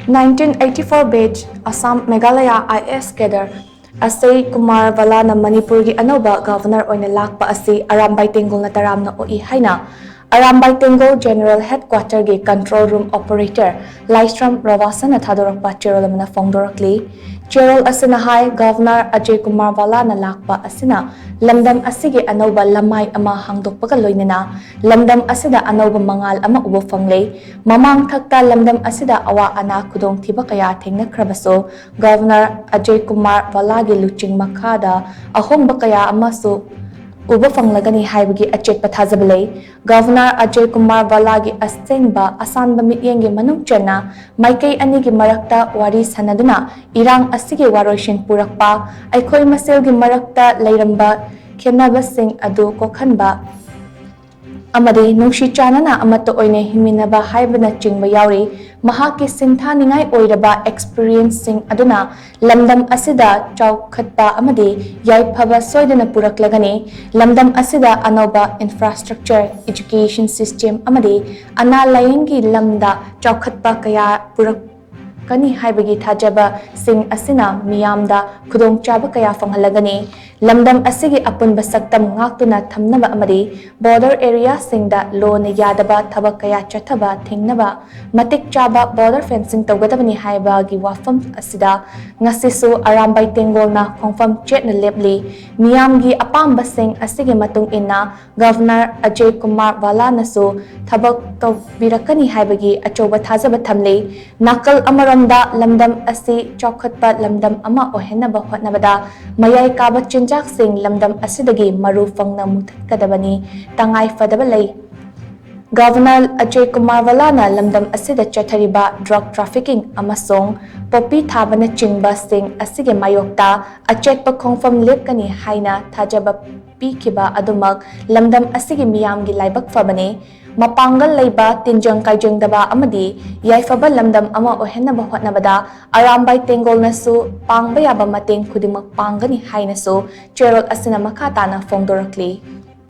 1984 batch Assam-Meghalaya IS CADRE Ajay Kumar Bhalla na Manipuri Anouba Governor Oina Lakpa Asi Arambai Tenggol na Taramna HAINA Arambai Tenggol General Headquarter ge Control Room Operator LAISHRAM ROBASON na THADORAKPA CHEROL na PHONGDORAKLI CHEROL asina hai Governor Ajay Kumar Bhalla na Lakpa asina lamdam asige Anouba lamay ama hangdokpaga loinana lamdam asida Anouba mangal ama ubo fanglay mamang thakta lamdam asida awa ana kudong thiba kaya thengnakrabaso Governor Ajay Kumar Bhalla gi luching makada ahongba kaya amaso uba fanglagani haibagi achet pathazabalay Governor Ajay Kumar Bhalla gi asengba asanba mityenggi manung chana maikay ani gi marakta wari sanaduna irang asige waroishin purakpa aikhoi masel gi marakta lairamba khenabasing adu kokhanba amadi nungshi chanana amato oine himinaba haibana chingba yauri mahaki sinthaningai oiraba experience sing aduna lamdam asida chaukhatpa amadi yaiphaba soidana puraklagani lamdam asida Anouba infrastructure education system amadi ana layengi lamda chaukhatpa kaya purakani haibagi thajaba sing asina miyamda khudong chaba kaya fanghalagani lamdam asigi apunba saktam ngaktuna thamnaba amadi border area singda law na yadaba thabak kaya chathaba thingnaba matik chaba border fencing tawgadabani haiba gi wafam asida ngasisu Arambai Tenggol na khongfam chetna lepli miyam gi apamba sing asigi matung inna Governor Ajay Kumar Bhalla nasu thabak tawbirakani haibagi achoba thajaba thamle nakal amaramda lamdam asi chokhatpa lamdam ama ohenaba hotnabada mayai kaba jak sing lamdam asidagi maru fangna muthatkadabani tangai fadabalay Governor Ajay Kumar Bhalla na lamdam asida chathariba drug trafficking amasong popi thabana chingba sing asige mayokta achetpa khongfam lepkani haina thajaba pikiba adumak lamdam asige miyamgi laibak fabane mapangal laiba tinjang kaijang daba amadi yaifaba lamdam ama ohenaba hotnabada Arambai Tenggol nasu pangba yaba mateng khudimak pangani hainasu CHEROL asina makatana phongdorakli